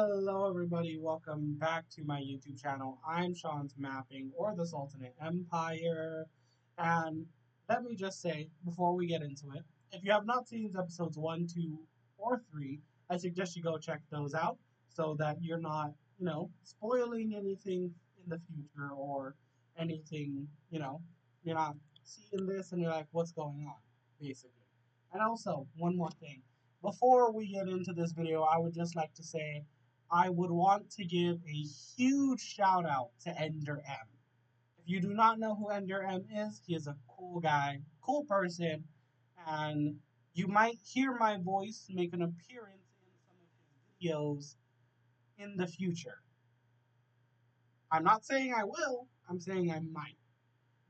Hello everybody, welcome back to my YouTube channel. I'm Sean's Mapping, or the Sultanate Empire. And let me just say, before we get into it, if you have not seen episodes 1, 2, or 3, I suggest you go check those out so that you're not, spoiling anything in the future or anything, you're not seeing this and you're like, what's going on, basically. And also, one more thing. Before we get into this video, I would just like to say I would want to give a huge shout out to Ender M. If you do not know who Ender M is, he is a cool guy, cool person, and you might hear my voice make an appearance in some of his videos in the future. I'm not saying I will, I'm saying I might.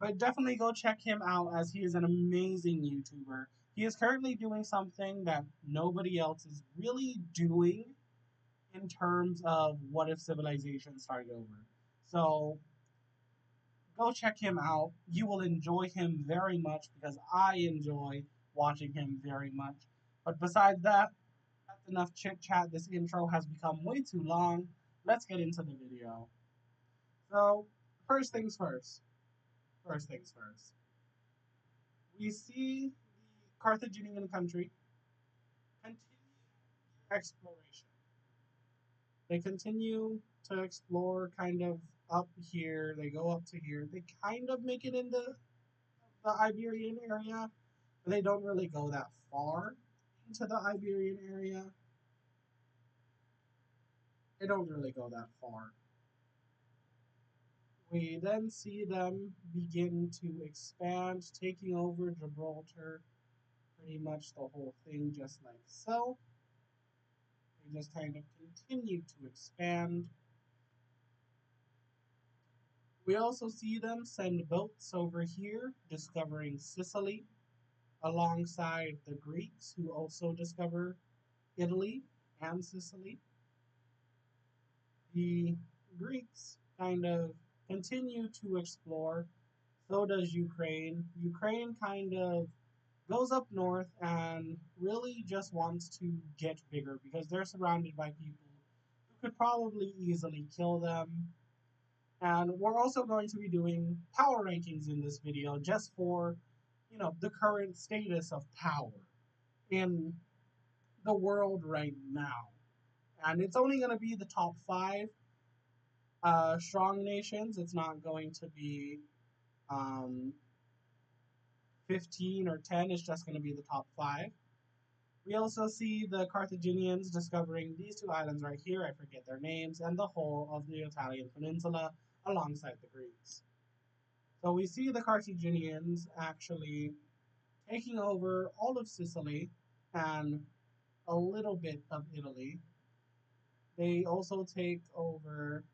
But definitely go check him out as he is an amazing YouTuber. He is currently doing something that nobody else is really doing in terms of what if civilization started over. So go check him out. You will enjoy him very much because I enjoy watching him very much. But besides that, that's enough chit chat. This intro has become way too long. Let's get into the video. So, first things first. First things first. We see the Carthaginian country continue exploration. They continue to explore kind of up here. They go up to here. They kind of make it into the Iberian area, but they don't really go that far into the Iberian area. They don't really go that far. We then see them begin to expand, taking over Gibraltar, pretty much the whole thing, just like so. They just kind of continue to expand. We also see them send boats over here, discovering Sicily, alongside the Greeks, who also discover Italy and Sicily. The Greeks kind of continue to explore, so does Ukraine. Ukraine kind of goes up north and really just wants to get bigger because they're surrounded by people who could probably easily kill them. And we're also going to be doing power rankings in this video just for, the current status of power in the world right now. And it's only going to be the top 5 strong nations. It's not going to be um, 15 or 10. It's just going to be the top 5. We also see the Carthaginians discovering these 2 islands right here. I forget their names, and the whole of the Italian peninsula alongside the Greeks. So we see the Carthaginians actually taking over all of Sicily and a little bit of Italy. They also take over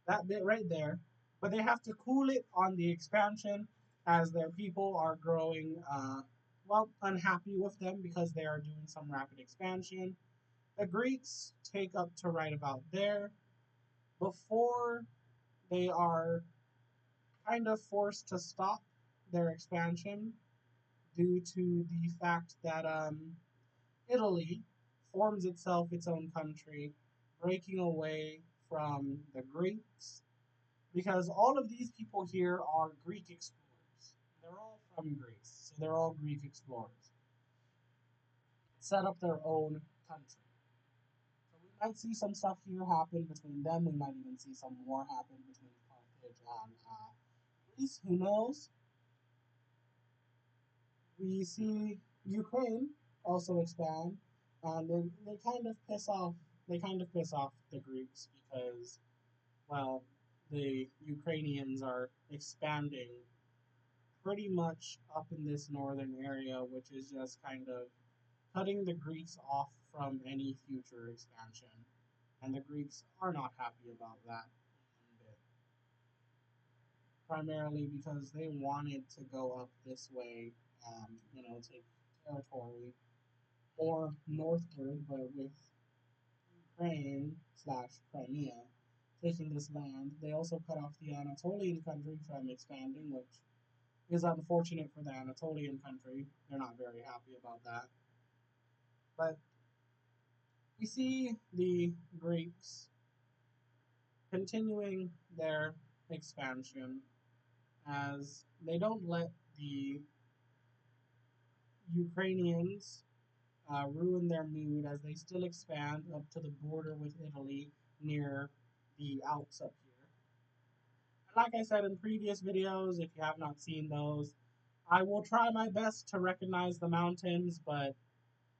that bit right there, but they have to cool it on the expansion as their people are growing, unhappy with them because they are doing some rapid expansion. The Greeks take up to right about there before they are kind of forced to stop their expansion due to the fact that Italy forms itself its own country, breaking away from the Greeks, because all of these people here are Greek explorers. They're all from Greece, so they're all Greek explorers. Set up their own country. So we might see some stuff here happen between them. We might even see some war happen between Carthage and Greece. Who knows? We see Ukraine also expand, and they kind of piss off the Greeks because, well, the Ukrainians are expanding pretty much up in this northern area, which is just kind of cutting the Greeks off from any future expansion. And the Greeks are not happy about that one bit. Primarily because they wanted to go up this way and, take territory more northward, but with Ukraine slash Crimea taking this land, they also cut off the Anatolian country from expanding, which is unfortunate for the Anatolian country. They're not very happy about that. But We see the Greeks continuing their expansion as they don't let the Ukrainians ruin their mood as they still expand up to the border with Italy near the Alps up here. And like I said in previous videos, if you have not seen those, I will try my best to recognize the mountains, but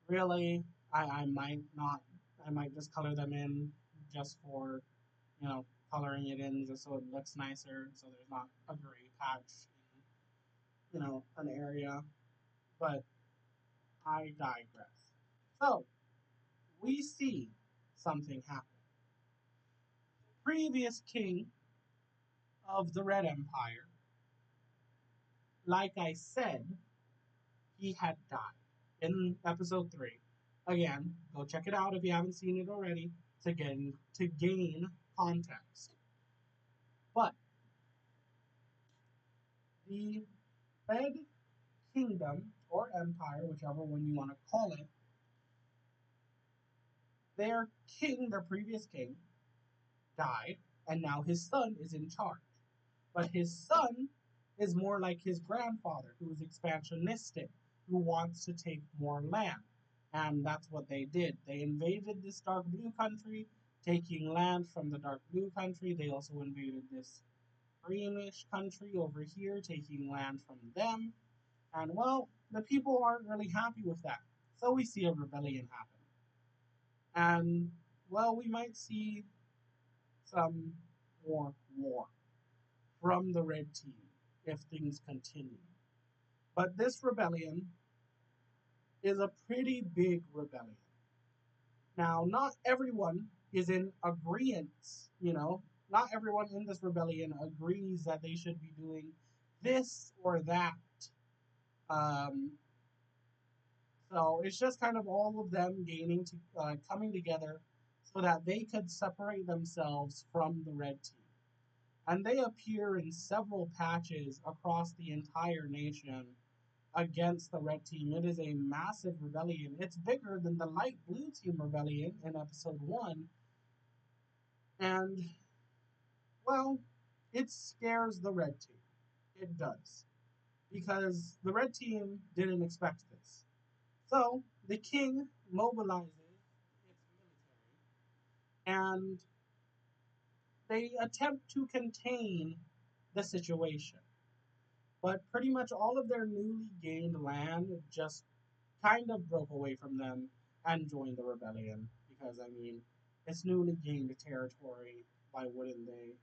really, I might not. I might just color them in just for, coloring it in just so it looks nicer, so there's not a gray patch in, an area. But I digress. So, we see something happen. Previous king of the Red Empire, like I said, he had died in episode 3. Again, go check it out if you haven't seen it already to gain context. But the Red Kingdom or Empire, whichever one you want to call it, their king, their previous king, died, and now his son is in charge. But his son is more like his grandfather, who is expansionistic, who wants to take more land. And that's what they did. They invaded this dark blue country, taking land from the dark blue country. They also invaded this greenish country over here, taking land from them. And well, the people aren't really happy with that. So we see a rebellion happen. And well, we might see some more war from the red team if things continue. But this rebellion is a pretty big rebellion. Now, not everyone is in agreement. Not everyone in this rebellion agrees that they should be doing this or that. Um, so it's just kind of all of them coming together so that they could separate themselves from the red team. And they appear in several patches across the entire nation against the red team. It is a massive rebellion. It's bigger than the light blue team rebellion in episode 1. And, well, it scares the red team. It does. Because the red team didn't expect this. So, the king mobilizes its military and they attempt to contain the situation. But pretty much all of their newly gained land just kind of broke away from them and joined the rebellion. Because, I mean, it's newly gained territory. Why wouldn't they?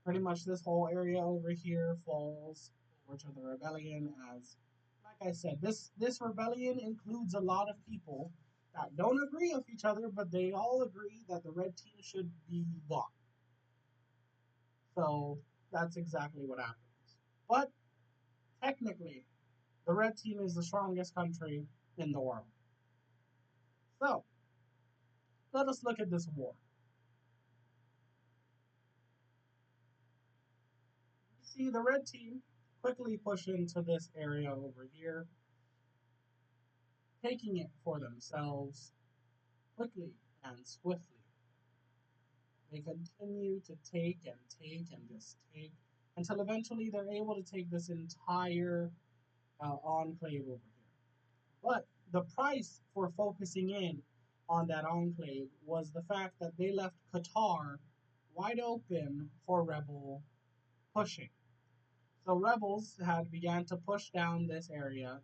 Pretty much this whole area over here falls over to the rebellion as, like I said, this rebellion includes a lot of people that don't agree with each other, but they all agree that the red team should be gone. So that's exactly what happens. But technically, the red team is the strongest country in the world. So let us look at this war. You see the red team quickly push into this area over here, taking it for themselves quickly and swiftly. They continue to take and take and just take until eventually they're able to take this entire enclave over here. But the price for focusing in on that enclave was the fact that they left Qatar wide open for rebel pushing. So rebels had began to push down this area,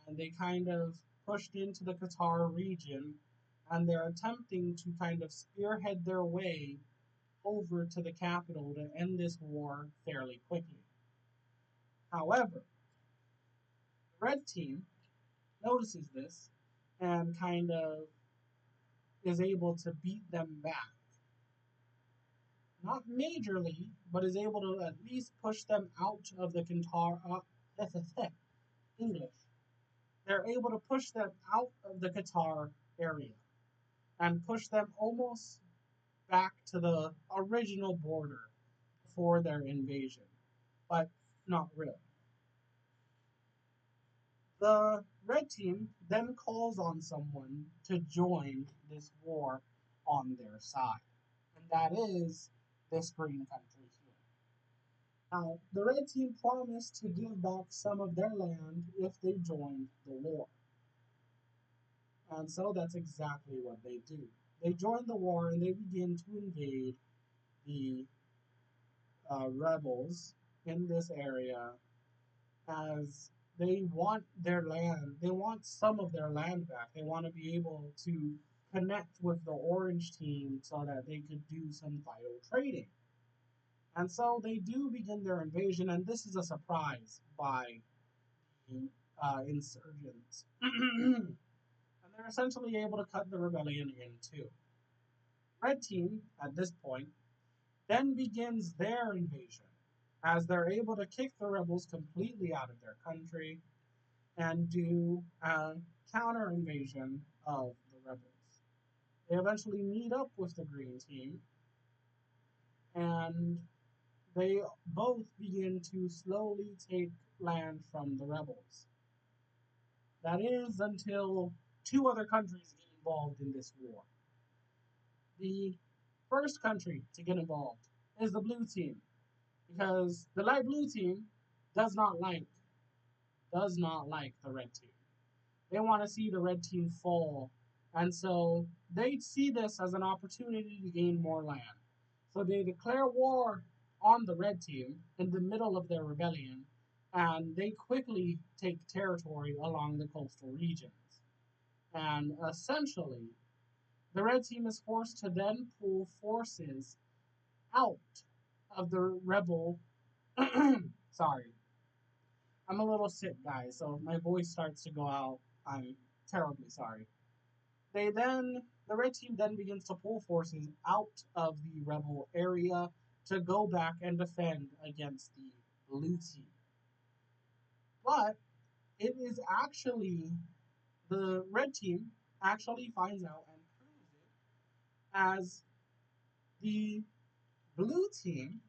and they kind of pushed into the Qatar region, and they're attempting to kind of spearhead their way over to the capital to end this war fairly quickly. However, the red team notices this and kind of is able to beat them back. Not majorly, but is able to at least push them out of the Qatar. English. They're able to push them out of the Qatar area and push them almost back to the original border before their invasion, but not really. The Red team then calls on someone to join this war on their side, and that is this green country here. Now, the red team promised to give back some of their land if they joined the war, and so that's exactly what they do. They join the war and they begin to invade the rebels in this area as they want their land. They want some of their land back. They want to be able to connect with the orange team so that they could do some vital trading. And so they do begin their invasion, and this is a surprise by the insurgents. And they're essentially able to cut the rebellion in two. Red team, at this point, then begins their invasion as they're able to kick the rebels completely out of their country and do a counter invasion of the rebels. They eventually meet up with the green team and they both begin to slowly take land from the rebels. That is until two other countries get involved in this war. The first country to get involved is the blue team because the light blue team does not like the red team. They want to see the red team fall. And so they see this as an opportunity to gain more land. So they declare war on the red team in the middle of their rebellion, and they quickly take territory along the coastal regions. And essentially, the red team is forced to then pull forces out of the rebel. Sorry, I'm a little sick, guys, so if my voice starts to go out, I'm terribly sorry. The red team then begins to pull forces out of the rebel area to go back and defend against the blue team. But it is actually the red team actually finds out and proves it as the blue team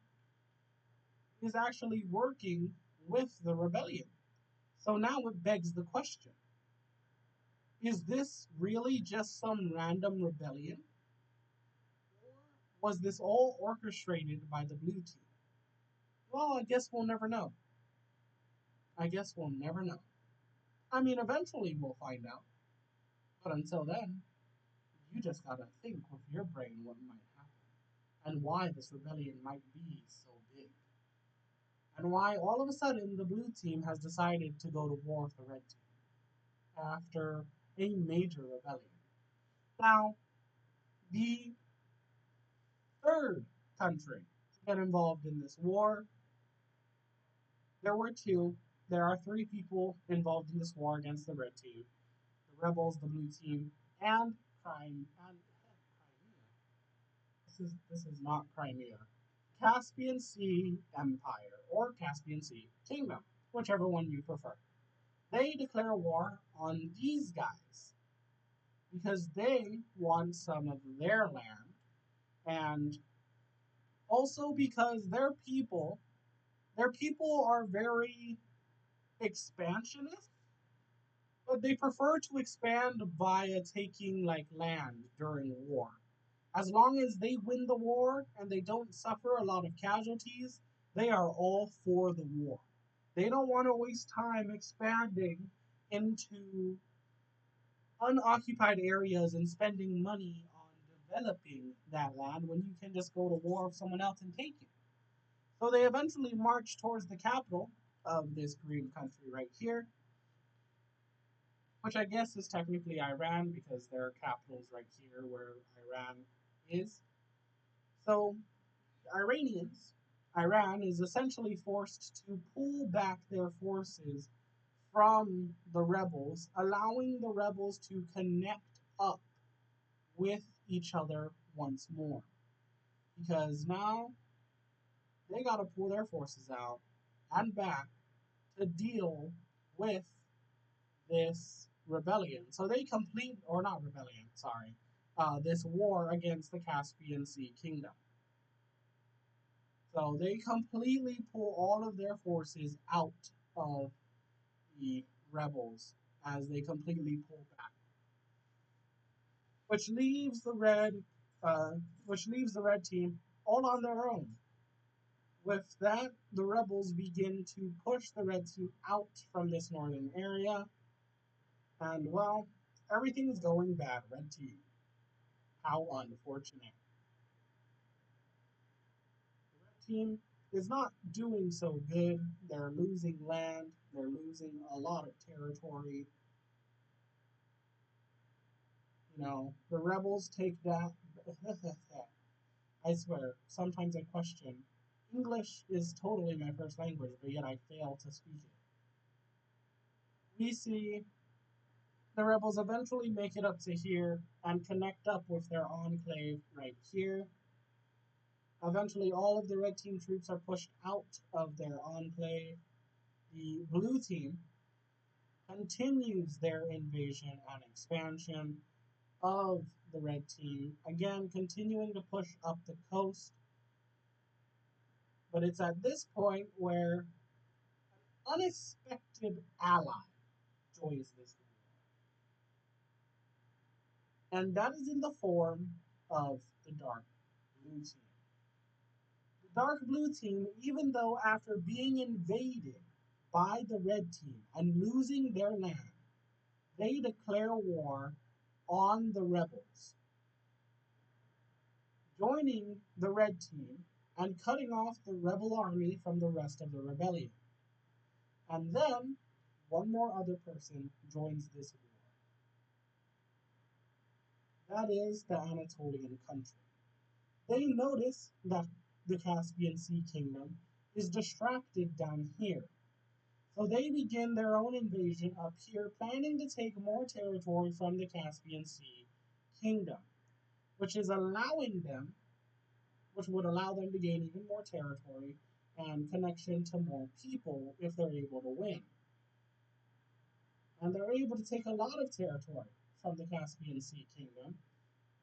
is actually working with the rebellion. So now it begs the question, is this really just some random rebellion? Or was this all orchestrated by the blue team? Well, I guess we'll never know. I guess we'll never know. I mean, eventually we'll find out. But until then, you just gotta think with your brain what might happen and why this rebellion might be so big. And why all of a sudden the blue team has decided to go to war with the red team after a major rebellion. Now, the third country to get involved in this war, there were two. There are three people involved in this war against the red team: the rebels, the blue team, and crime and Crimea. This is not Crimea. Caspian Sea Empire or Caspian Sea Kingdom, whichever one you prefer. They declare war on these guys because they want some of their land, and also because their people are very expansionist, but they prefer to expand via taking like land during war. As long as they win the war and they don't suffer a lot of casualties, they are all for the war. They don't want to waste time expanding into unoccupied areas and spending money on developing that land when you can just go to war with someone else and take it. So they eventually march towards the capital of this green country right here, which I guess is technically Iran because their capital is right here where Iran is. So Iranians, Iran is essentially forced to pull back their forces from the rebels, allowing the rebels to connect up with each other once more. Because now they got to pull their forces out and back to deal with this rebellion. So they complete, or not rebellion, sorry, this war against the Caspian Sea Kingdom. So they completely pull all of their forces out of the rebels as they completely pull back, which leaves the red, uh, which leaves the red team all on their own. With that, the rebels begin to push the red team out from this northern area, and well, everything is going bad, red team. How unfortunate. The red team is not doing so good. They're losing land, they're losing a lot of territory. You know, the rebels take that. I swear, sometimes I question. English is totally my first language, but yet I fail to speak it. We see the rebels eventually make it up to here and connect up with their enclave right here. Eventually, all of the red team troops are pushed out of their enclave. The blue team continues their invasion and expansion of the red team, again continuing to push up the coast. But it's at this point where an unexpected ally joins this war, and that is in the form of the dark blue team. The dark blue team, even though after being invaded by the red team and losing their land, they declare war on the rebels, joining the red team and cutting off the rebel army from the rest of the rebellion. And then one more other person joins this war. That is the Anatolian country. They notice that the Caspian Sea Kingdom is distracted down here. So they begin their own invasion up here, planning to take more territory from the Caspian Sea Kingdom, which is allowing them, which would allow them to gain even more territory and connection to more people if they're able to win. And they're able to take a lot of territory from the Caspian Sea Kingdom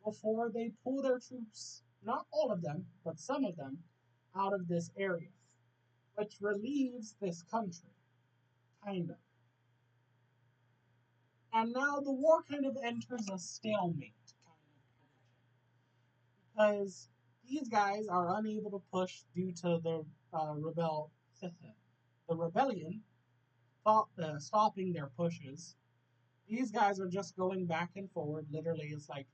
before they pull their troops, not all of them, but some of them, out of this area, which relieves this country, kind of. And now the war kind of enters a stalemate, because these guys are unable to push due to the the rebellion stopping their pushes. These guys are just going back and forward. Literally, it's like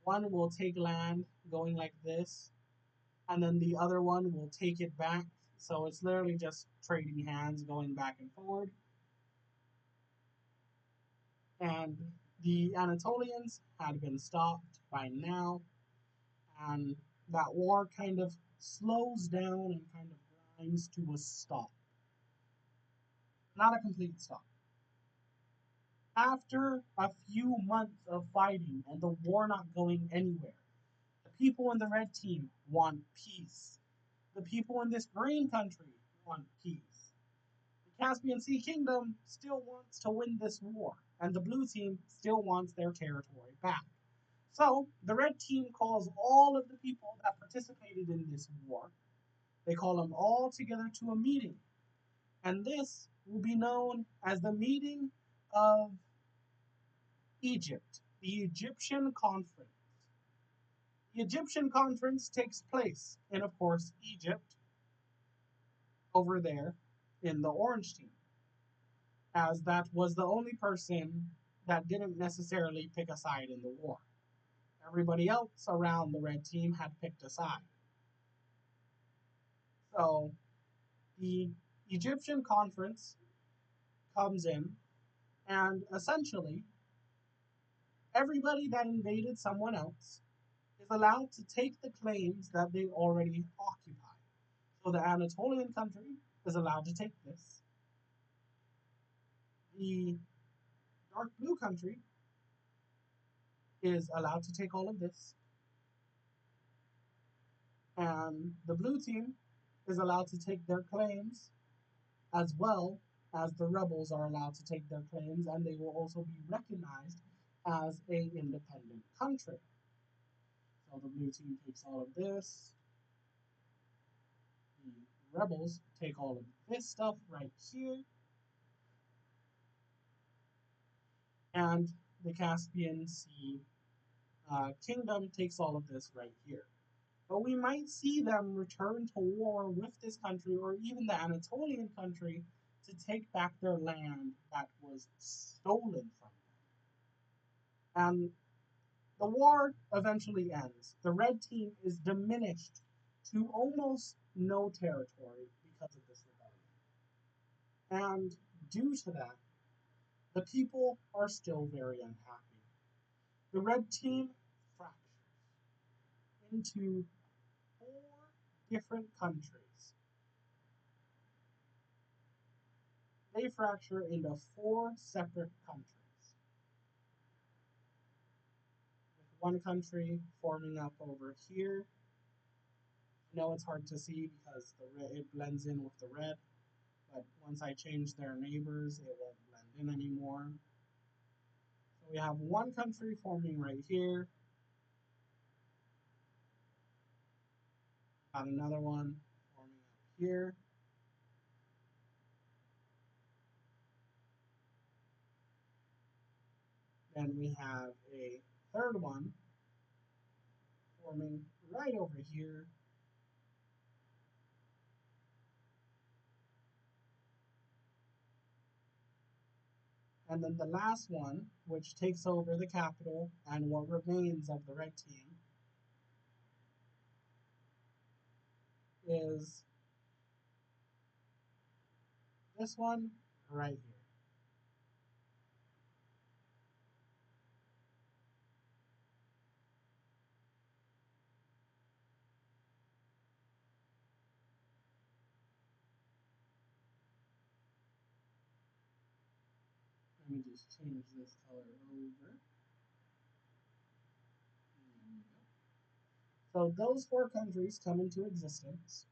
one will take land going like this, and then the other one will take it back. So it's literally just trading hands going back and forward. And the Anatolians had been stopped by now, and that war kind of slows down and kind of grinds to a stop. Not a complete stop. After a few months of fighting and the war not going anywhere, the people in the red team want peace. The people in this green country want peace. The Caspian Sea Kingdom still wants to win this war, and the blue team still wants their territory back. So the red team calls all of the people that participated in this war. They call them all together to a meeting. And this will be known as the meeting of Egypt, the Egyptian Conference. The Egyptian Conference takes place in, of course, Egypt, over there in the orange team, as that was the only person that didn't necessarily pick a side in the war. Everybody else around the red team had picked a side. So the Egyptian conference comes in, and essentially everybody that invaded someone else is allowed to take the claims that they already occupy. So the Anatolian country is allowed to take this. The dark blue country is allowed to take all of this. And the blue team is allowed to take their claims, as well as the rebels are allowed to take their claims, and they will also be recognized as a independent country. So the blue team takes all of this. The rebels take all of this stuff right here. And the Caspian Sea kingdom takes all of this right here. But we might see them return to war with this country or even the Anatolian country to take back their land that was stolen from them. And the war eventually ends. The red team is diminished to almost no territory because of this rebellion. And due to that, the people are still very unhappy. The red team fractures into four different countries. They fracture into four separate countries, with one country forming up over here. I know it's hard to see because it blends in with the red, but once I change their neighbors, it won't blend in anymore. So we have one country forming right here, got another one forming up here, then we have a third one forming right over here, and then the last one, which takes over the capital and what remains of the red team, is this one right here. Let me just change this color over. So those four countries come into existence,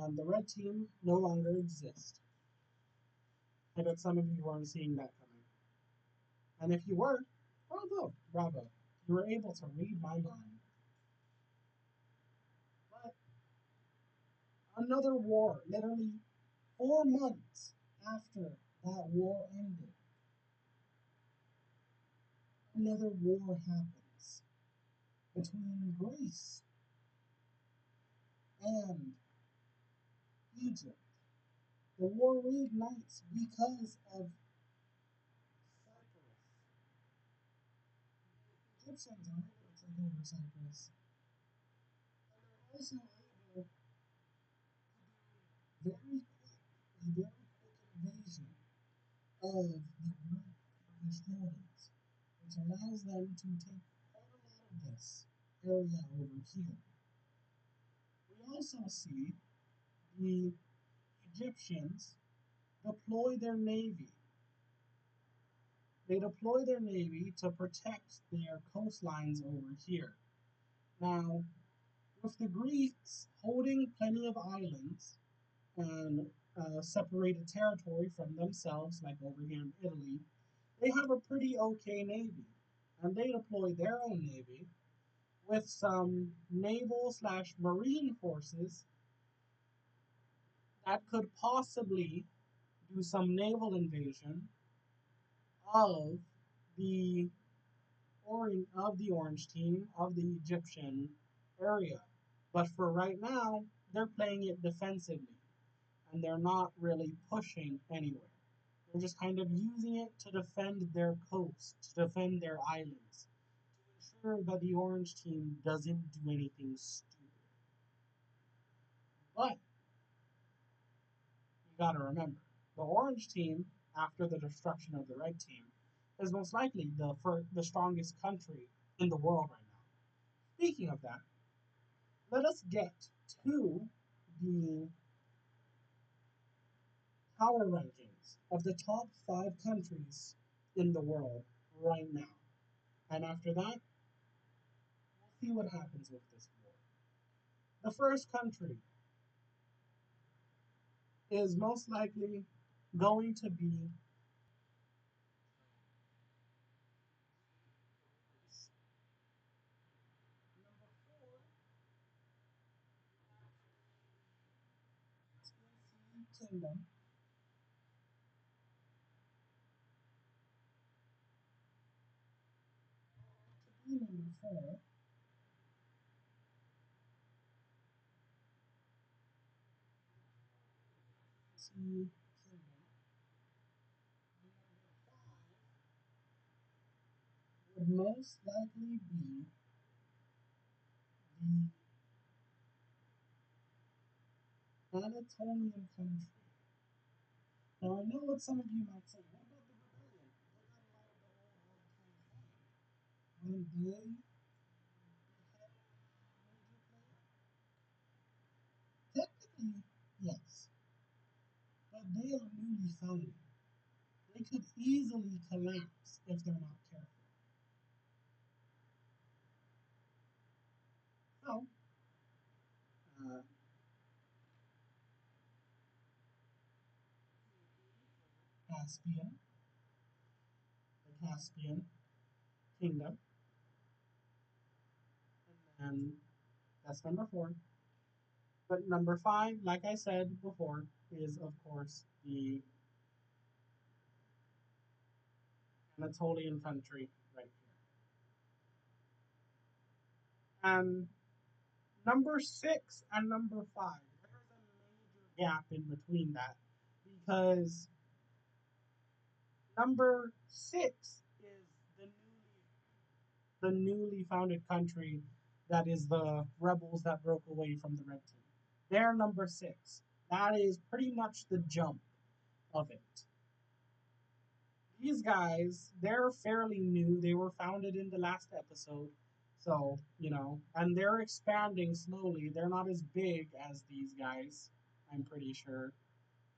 and the red team no longer exists. I bet some of you weren't seeing that coming. And if you were, bravo, bravo. You were able to read my mind. But another war, literally 4 months after that war ended, another war happens between Greece and Egypt. The war reignites because of Cyprus. Egyptians are able to take over Cyprus, and they're also able to very quick, a very quick invasion of the Greek Turkish holdings, which allows them to take quite a lot of this area over here. We also see the Egyptians deploy their navy. They deploy their navy to protect their coastlines over here. Now, with the Greeks holding plenty of islands and separated territory from themselves, like over here in Italy, they have a pretty okay navy. And they deploy their own navy with some naval slash marine forces that could possibly do some naval invasion of the orange team of the Egyptian area. But for right now, they're playing it defensively and they're not really pushing anywhere. They're just kind of using it to defend their coast, to defend their islands, to ensure that the orange team doesn't do anything stupid. But you gotta remember, the orange team, after the destruction of the red team, is most likely the strongest country in the world right now. Speaking of that, let us get to the power rankings of the top 5 countries in the world right now. And after that, we'll see what happens with this war. The first country is most likely going to be number 4, Kingdom. EP4. See, would most likely be the Anatolian country. Now I know what some of you might say. What about the rebellion? They got allowed the whole campaign. When they technically, yes, but they are newly founded. They could easily collapse if they're not careful. So, uh, Caspian, the Caspian Kingdom, and that's number 4. But number 5, like I said before, is of course the Anatolian country right here. And number 6 and number 5, there's a major gap in between that because number 6 is the newly founded country that is the rebels that broke away from the red team. They're number 6. That is pretty much the jump of it. These guys, they're fairly new. They were founded in the last episode. So, and they're expanding slowly. They're not as big as these guys, I'm pretty sure.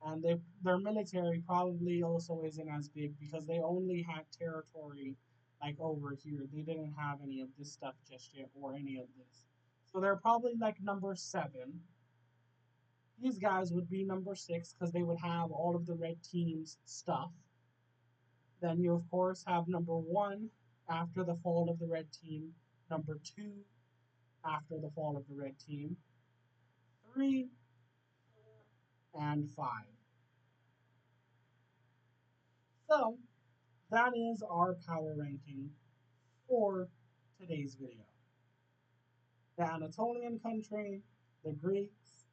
And their military probably also isn't as big because they only had territory like over here. They didn't have any of this stuff just yet or any of this. So they're probably like number 7. These guys would be number 6 because they would have all of the red team's stuff. Then you, of course, have number 1 after the fall of the red team, number 2 after the fall of the red team, 3, and 5. So that is our power ranking for today's video. The Anatolian country, the Greeks,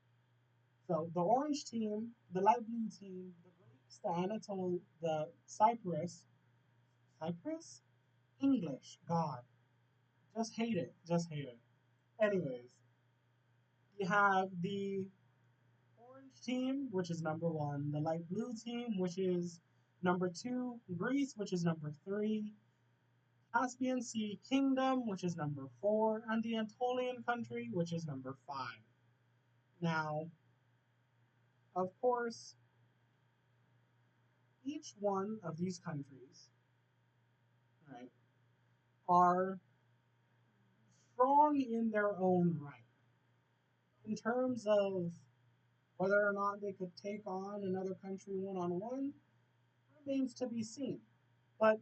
so the orange team, the light blue team, the Greeks, the Anatol, the Cyprus? English, God. Just hate it. Just hate it. Anyways, you have the orange team, which is number 1, the light blue team, which is number 2, Greece, which is number 3, Caspian Sea Kingdom, which is number 4, and the Anatolian country, which is number 5. Now, of course, each one of these countries, right, are strong in their own right. In terms of whether or not they could take on another country one-on-one, remains to be seen. But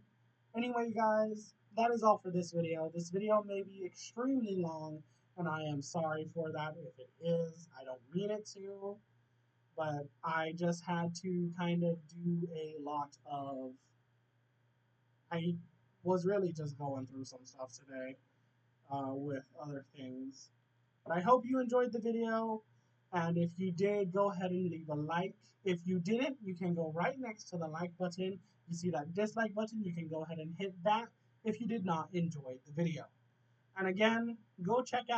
anyway, guys, that is all for this video. This video may be extremely long, and I am sorry for that if it is. I don't mean it to, but I just had to kind of do a lot of... I was really just going through some stuff today with other things. But I hope you enjoyed the video, and if you did, go ahead and leave a like. If you didn't, you can go right next to the like button. You see that dislike button, you can go ahead and hit that if you did not enjoy the video. And again, go check out